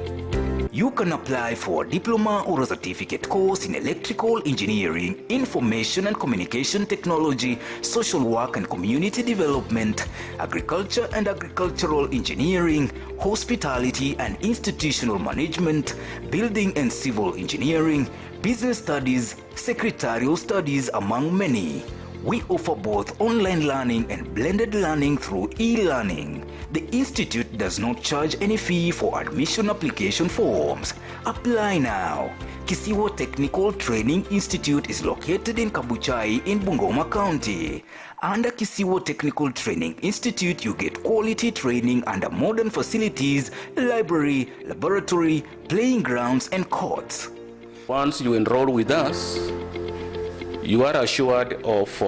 You can apply for a diploma or a certificate course in electrical engineering, information and communication technology, social work and community development, agriculture and agricultural engineering, hospitality and institutional management, building and civil engineering, business studies, secretarial studies, among many. We offer both online learning and blended learning through e-learning. The Institute does not charge any fee for admission application forms. Apply now. Kisiwa Technical Training Institute is located in Kabuchai in Bungoma County. Under Kisiwa Technical Training Institute, you get quality training under modern facilities, library, laboratory, playing grounds, and courts. Once you enroll with us, you are assured of,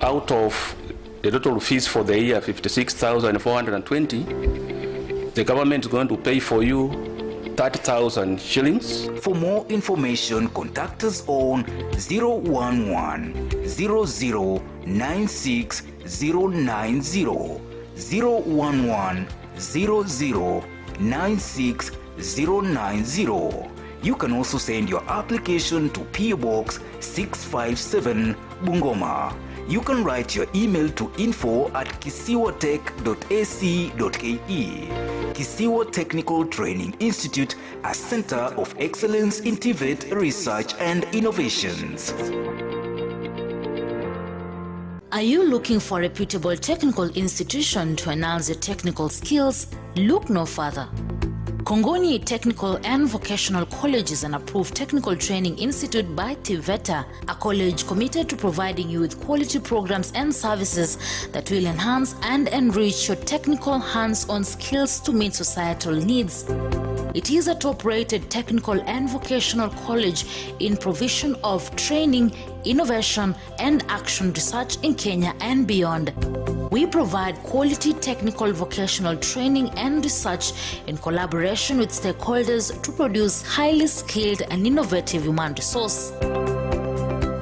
out of the total fees for the year, 56,420, the government is going to pay for you 30,000 shillings. For more information, contact us on 011 0096 090, 011 0096 090. You can also send your application to PO Box 657 Bungoma. You can write your email to info@kisiwatech.ac.ke. Kisiwa Technical Training Institute, a center of excellence in TVET research and innovations. Are you looking for a reputable technical institution to enhance your technical skills? Look no further. Kongoni Technical and Vocational College is an approved technical training institute by TVETA, a college committed to providing you with quality programs and services that will enhance and enrich your technical hands-on skills to meet societal needs. It is a top-rated technical and vocational college in provision of training, innovation, and action research in Kenya and beyond. We provide quality technical vocational training and research in collaboration with stakeholders to produce highly skilled and innovative human resource.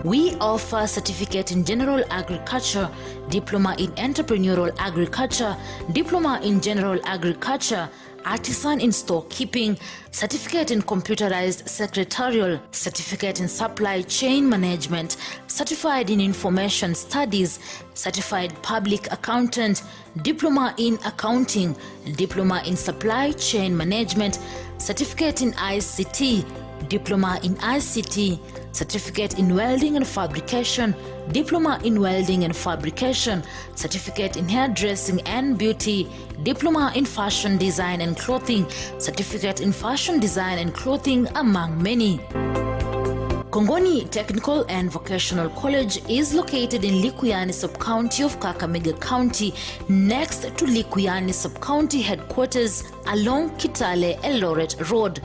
We offer certificate in general agriculture, diploma in entrepreneurial agriculture, diploma in general agriculture, artisan in storekeeping, certificate in computerized secretarial, certificate in supply chain management, certified in information studies, certified public accountant, diploma in accounting, diploma in supply chain management, certificate in ICT, diploma in ICT, certificate in welding and fabrication, diploma in welding and fabrication, certificate in hairdressing and beauty, diploma in fashion design and clothing, certificate in fashion design and clothing, among many. Kongoni Technical and Vocational College is located in Likuyani Sub-County of Kakamega County, next to Likuyani Sub-County headquarters along Kitale Eldoret Road.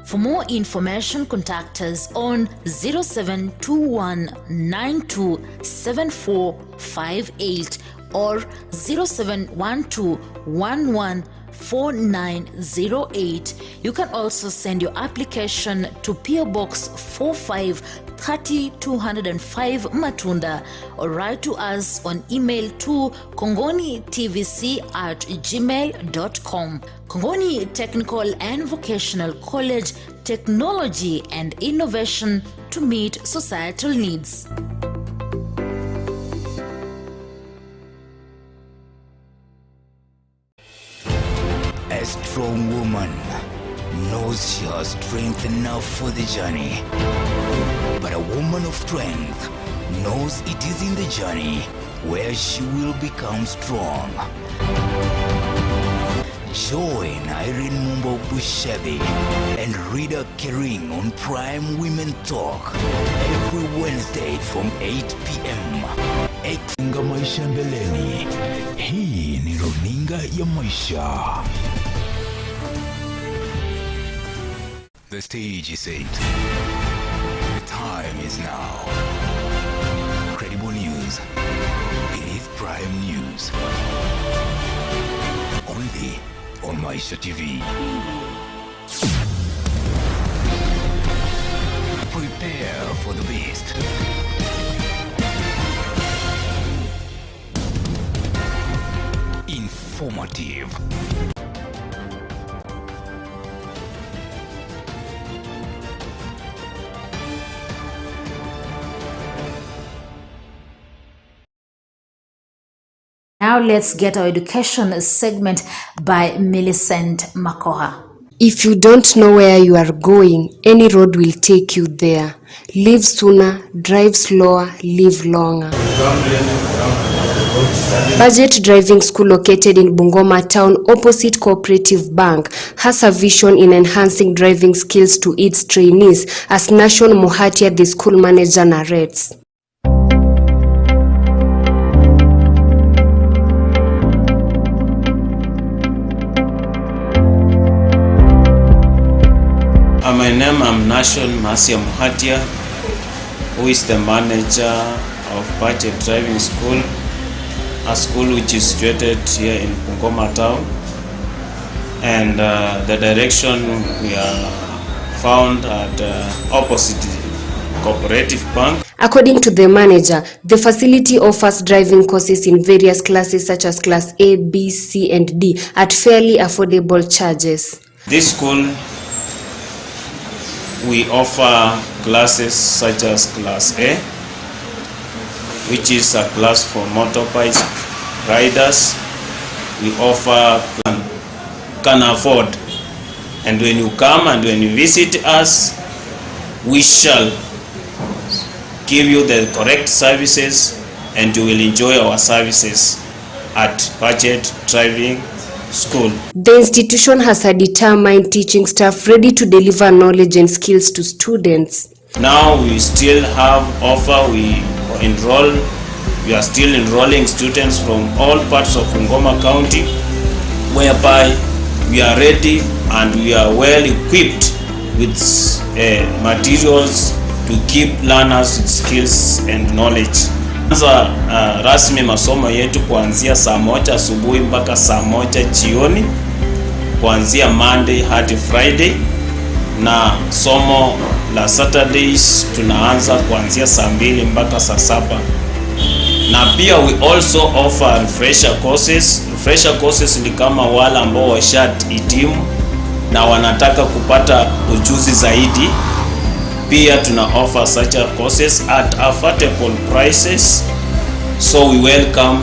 For more information, contact us on 0721927458 or 0712114908. You can also send your application to PO Box 4530-205 Matunda or write to us on email to kongonitvc@gmail.com. Kongoni Technical and Vocational College, technology and innovation to meet societal needs. A strong woman knows she has strength enough for the journey. But a woman of strength knows it is in the journey where she will become strong. Join Irene Mumbo Bushebi and Rita Kering on Prime Women Talk every Wednesday from 8 p.m. Ekinga Maisha mbeleni. Hii ni runinga ya Maisha. The stage is set. The time is now. Credible news. It is Prime News. Only on Maisha TV. Prepare for the beast. Informative. Now let's get our education segment by Millicent Makoha. If you don't know where you are going, any road will take you there. Live sooner, drive slower, live longer. Budget Driving School, located in Bungoma town opposite Cooperative Bank, has a vision in enhancing driving skills to its trainees, as Nation Muhatia, the school manager, narrates. My name is Nation Muhatia, who is the manager of Budget Driving School, a school which is situated here in Bungoma town, and the direction we are found at opposite Cooperative Bank. According to the manager, the facility offers driving courses in various classes such as class A, B, C, and D at fairly affordable charges. This school, we offer classes such as class A, which is a class for motorbike riders. We offer can afford, and when you come and when you visit us, we shall give you the correct services and you will enjoy our services at Budget Driving School. The institution has a determined teaching staff ready to deliver knowledge and skills to students. Now we still have offer, we are still enrolling students from all parts of Bungoma County, whereby we are ready and we are well equipped with materials to keep learners with skills and knowledge. Kwanza rasmi masomo yetu kuanzia saa 1 asubuhi mpaka saa 1 jioni, kuanzia Monday hadi Friday, na somo la Saturdays tunaanza kuanzia saa 2 mpaka saa 7. Na pia we also offer refresher courses. Refresher courses ni kama wale ambao washahitimu na wanataka kupata ujuzi zaidi. Pia tuna offer such courses at affordable prices. So we welcome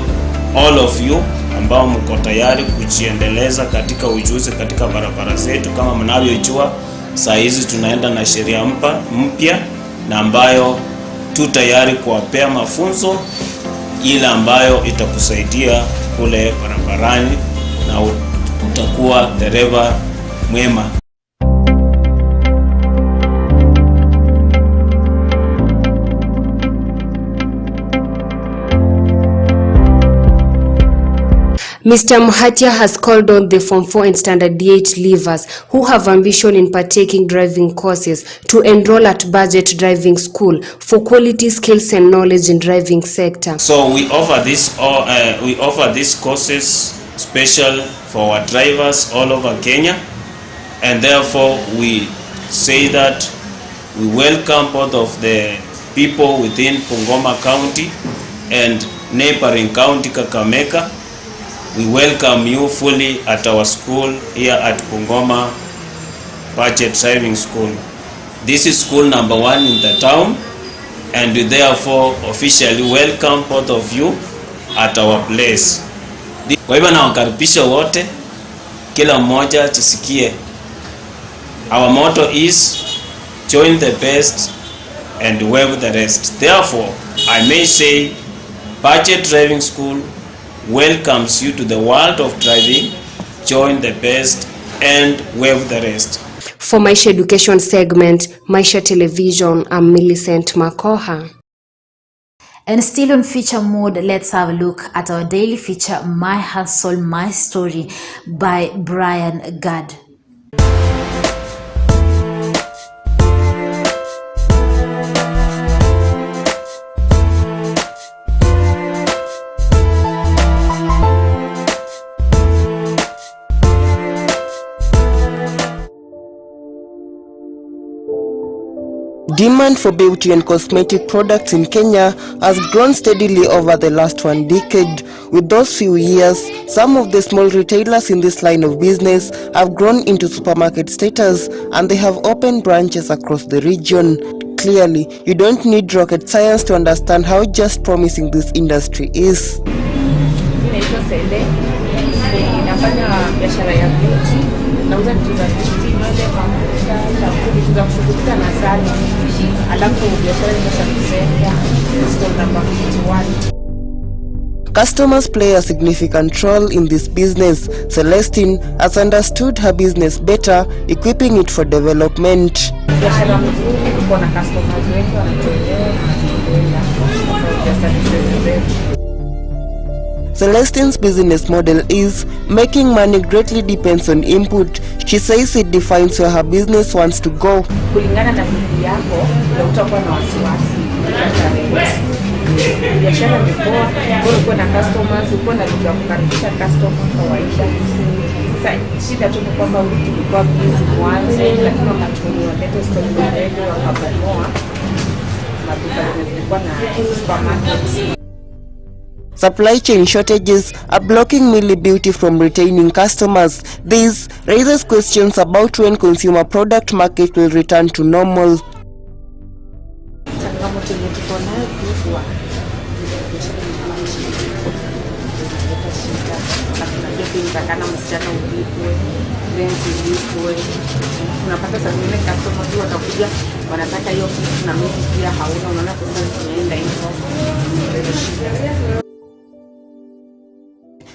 all of you ambao mko tayari kujiendeleza katika ujuzi katika barabara zetu. Kama mnavyojua, saa hizi tunaenda na sheria mpya na ambayo tu tayari kuwapea mafunzo ile ambayo itakusaidia kule barabarani na utakuwa dereva mwema. Mr. Muhatia has called on the Form 4 and Standard 8 leavers who have ambition in partaking driving courses to enroll at Budget Driving School for quality skills and knowledge in driving sector. So we offer these courses special for our drivers all over Kenya, and therefore we say that we welcome both of the people within Bungoma County and neighboring county Kakamega. We welcome you fully at our school here at Bungoma Budget Driving School. This is school number 1 in the town, and we therefore officially welcome both of you at our place. Kwa hivyo nawakaribisha wote, kila mmoja tusikie. Our motto is join the best and wave the rest. Therefore, I may say Budget Driving School welcomes you to the world of driving. Join the best and wave the rest. For Maisha Education segment, Maisha Television, I'm Millicent Makoha. And still on feature mode, let's have a look at our daily feature, My Hustle, My Story by Brian Gad. Demand for beauty and cosmetic products in Kenya has grown steadily over the last 1 decade. With those few years, some of the small retailers in this line of business have grown into supermarket status, and they have opened branches across the region. Clearly, you don't need rocket science to understand how just promising this industry is. naitwa Sele. Nafanya biashara ya beauty. Nauza vitu za beauty, nywele, mafuta, vitu za kushughulikia na salon. Alafu biashara ya service center, store number 51. Customers play a significant role in this business. Celestine has understood her business better, equipping it for development. Biashara mzuri, tuko na customers wengi wanatuelewa na Celestine's business model is making money greatly depends on input. She says it defines where her business wants to go. Kulingana na bidii yako, utakuwa na wasiwasi. Biashara ni poa, uko na customers, uko na vitu ya kukaribisha customer kawaida. Sasa shida tu ni kwamba ulikuwa busy mwanzo, lakini wakati walete stock mbele wakabomoa maduka zilikuwa na supermarkets. Supply chain shortages are blocking Millie Beauty from retaining customers. This raises questions about when consumer product market will return to normal. Unapata saa zingine customer tu watakuja wanataka hiyo kitu na mimi pia hauna, unaona pesa zinaenda hivyo.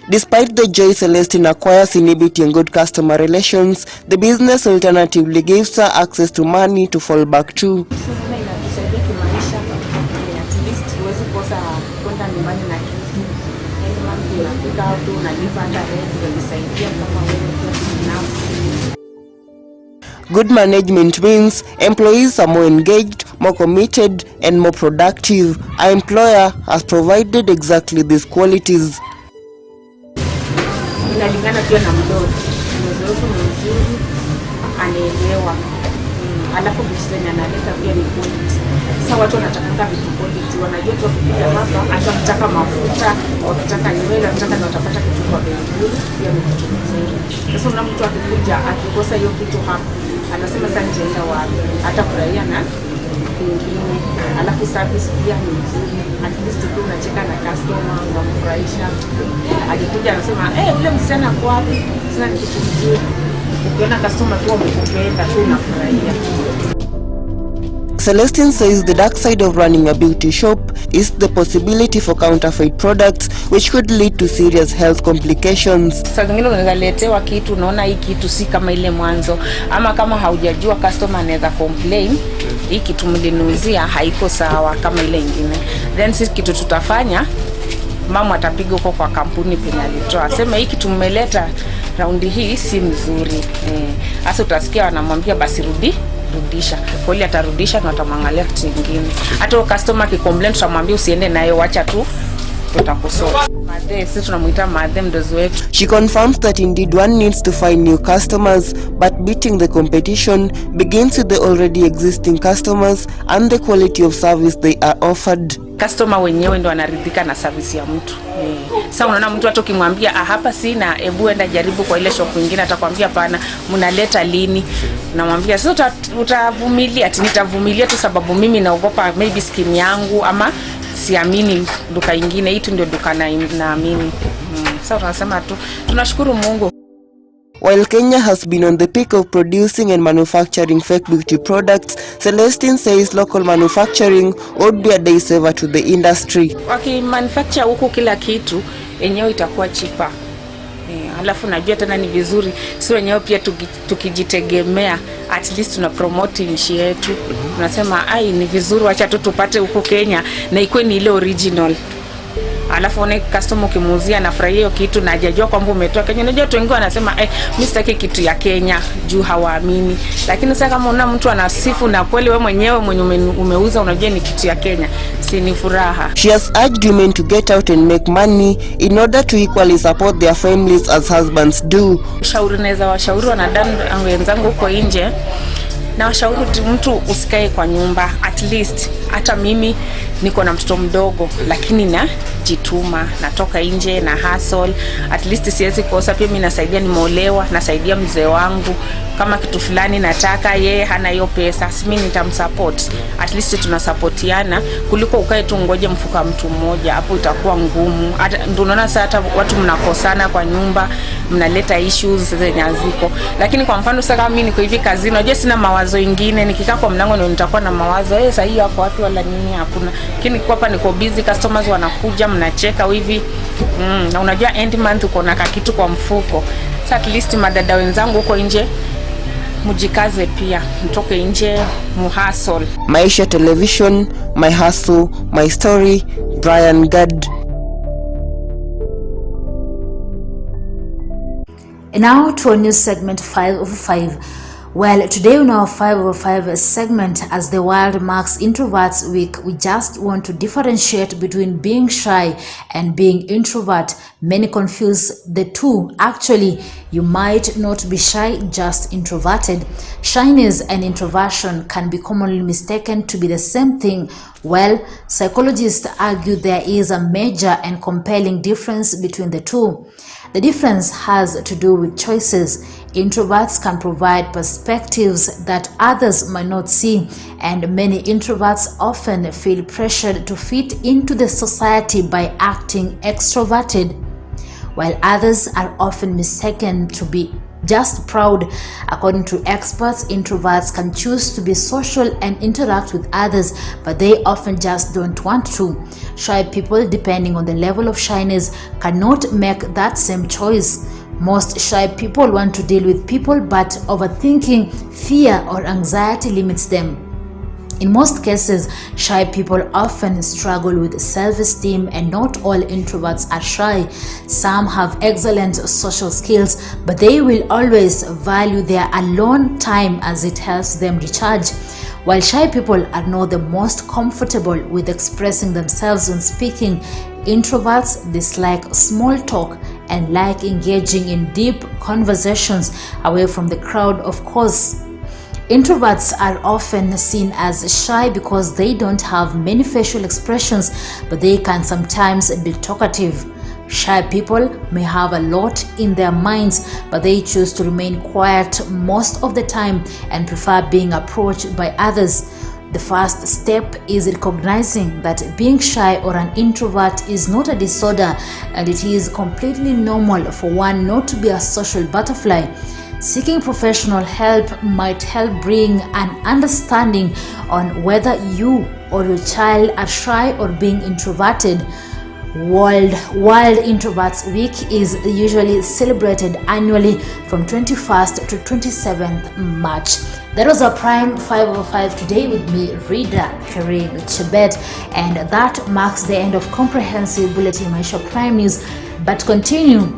Despite the joy Celestine acquires in EBT and good customer relations, the business alternatively gives her access to money to fall back to. Good management means employees are more engaged, more committed, and more productive. Our employer has provided exactly these qualities. Inalingana pia na mdogo. Mdogo mzuri anaelewa. Alafu bisenya analeta pia ni quality. Sasa watu wanataka vitu quality, wanajua tu kupiga hapa, hata kutaka mafuta, wakitaka nywele, wanataka na watapata kitu kwa bei nzuri, pia ni kitu kizuri. Sasa una mtu akikuja akikosa hiyo kitu hapa, anasema sasa nitaenda wapi? Hata furahia na kingine. Alafu service pia ni nzuri. At least tu unacheka na customer, unamfurahisha. Akikuja anasema, ule msichana kwa wapi? Sasa ni kitu kizuri. Ukiona customer tu amekupenda tu unafurahia. Celestine says the dark side of running a beauty shop is the possibility for counterfeit products, which could lead to serious health complications. Saa zingine unaweza letewa kitu, unaona hii kitu si kama ile mwanzo, ama kama haujajua customer anaweza complain, hii kitu mlinuzia haiko sawa kama ile nyingine. Then sisi kitu tutafanya, mama atapiga huko kwa kampuni penye alitoa, sema hii kitu mmeleta raundi hii si mzuri. Hasa utasikia wanamwambia basi rudisha. Kweli atarudisha na watamwangalia kitu kingine. Hata customer akicomplain tutamwambia usiende nayo, acha tu tutakusort. Madhe sisi tunamuita madhe mdozi wetu. She confirms that indeed one needs to find new customers, but beating the competition begins with the already existing customers and the quality of service they are offered. Customer wenyewe ndo anaridhika na service ya mtu. Sasa unaona mtu hata ukimwambia hapa sina, hebu enda jaribu kwa ile shop nyingine, atakwambia pana mnaleta lini? Namwambia sasa utavumilia, ati nitavumilia tu sababu mimi naogopa maybe skin yangu ama siamini duka nyingine, hii tu ndio duka naamini. Sasa tunasema tu tunashukuru Mungu. While Kenya has been on the peak of producing and manufacturing fake beauty products, Celestine says local manufacturing would be a day saver to the industry. Wakimanufacture huku kila kitu, enyewe itakuwa cheaper. Alafu najua tena ni vizuri sisi wenyewe pia tukijitegemea, at least tuna promote nchi yetu. Tunasema ni vizuri acha tu tupate huko Kenya na ikuwe ni ile original. Alafu one customer ukimuuzia na furahia hiyo kitu na hajajua kwamba umetoa Kenya. Unajua watu wengi wanasema mimi sitaki kitu ya Kenya juu hawaamini. Lakini sasa kama una mtu anasifu na kweli wewe mwenyewe mwenye umeuza unajua ni kitu ya Kenya, si ni furaha. She has urged women to get out and make money in order to equally support their families as husbands do. Shauri naweza washauri wanadamu wenzangu huko nje, Na washauri mtu usikae kwa nyumba, at least hata mimi niko na mtoto mdogo lakini najituma, natoka nje na hustle, at least siwezi kosa. Pia mimi nasaidia, nimeolewa, nasaidia mzee wangu kama kitu fulani nataka, yeye hana hiyo pesa, mimi nitamsupport. At least tunasupportiana kuliko ukae tu ngoje mfuka mtu mmoja, hapo itakuwa ngumu. Ndio unaona sasa hata watu mnakosana kwa nyumba, mnaleta issues zenye haziko. Lakini kwa mfano sasa kama mimi niko hivi kazini, unajua sina mawazo mengine, nikikaa kwa mlango ndio nitakuwa na mawazo, sasa hii hapo watu wala nini, hakuna. Lakini kwa hapa niko busy, customers wanakuja, mnacheka hivi, na unajua end month uko na kitu kwa mfuko. Sasa at least madada wenzangu huko nje mujikaze pia, mtoke nje, muhustle. Maisha Television, my hustle, my story, Brian Gad. And now to a new segment, 5 over 5. Well, today in our 5 over 5 segment, as the world marks Introverts Week, we just want to differentiate between being shy and being introvert. Many confuse the two. Actually, you might not be shy, just introverted. Shyness and introversion can be commonly mistaken to be the same thing. Well, psychologists argue there is a major and compelling difference between the two. The difference has to do with choices. Introverts can provide perspectives that others might not see, and many introverts often feel pressured to fit into the society by acting extroverted, while others are often mistaken to be just proud. According to experts, introverts can choose to be social and interact with others, but they often just don't want to. Shy people, depending on the level of shyness, cannot make that same choice. Most shy people want to deal with people, but overthinking, fear, or anxiety limits them. In most cases, shy people often struggle with self-esteem, and not all introverts are shy. Some have excellent social skills, but they will always value their alone time as it helps them recharge. While shy people are not the most comfortable with expressing themselves when speaking, introverts dislike small talk and like engaging in deep conversations away from the crowd, of course. Introverts are often seen as shy because they don't have many facial expressions, but they can sometimes be talkative. Shy people may have a lot in their minds, but they choose to remain quiet most of the time and prefer being approached by others. The first step is recognizing that being shy or an introvert is not a disorder, and it is completely normal for one not to be a social butterfly. Seeking professional help might help bring an understanding on whether you or your child are shy or being introverted. World Introverts Week is usually celebrated annually from 21st to 27th March. That was our Prime 5 over 5 today with me, Rida Karim Chebet, and that marks the end of comprehensive Bulletin Maisha Prime News. But continue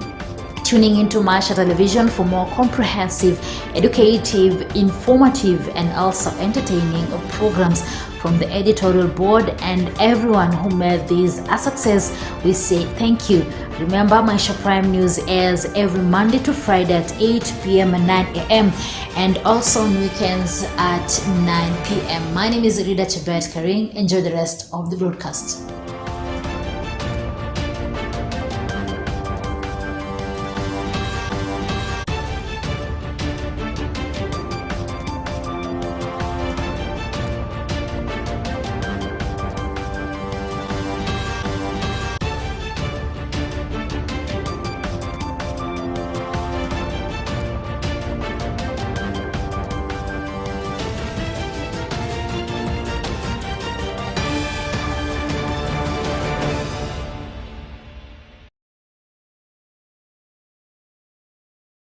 tuning into Maisha Television for more comprehensive, educative, informative, and also entertaining programs from the editorial board and everyone who made this a success. We say thank you. Remember, Maisha Prime News airs every Monday to Friday at 8 p.m. and 9 a.m. and also on weekends at 9 p.m. My name is Rida Chebet Karim. Enjoy the rest of the broadcast.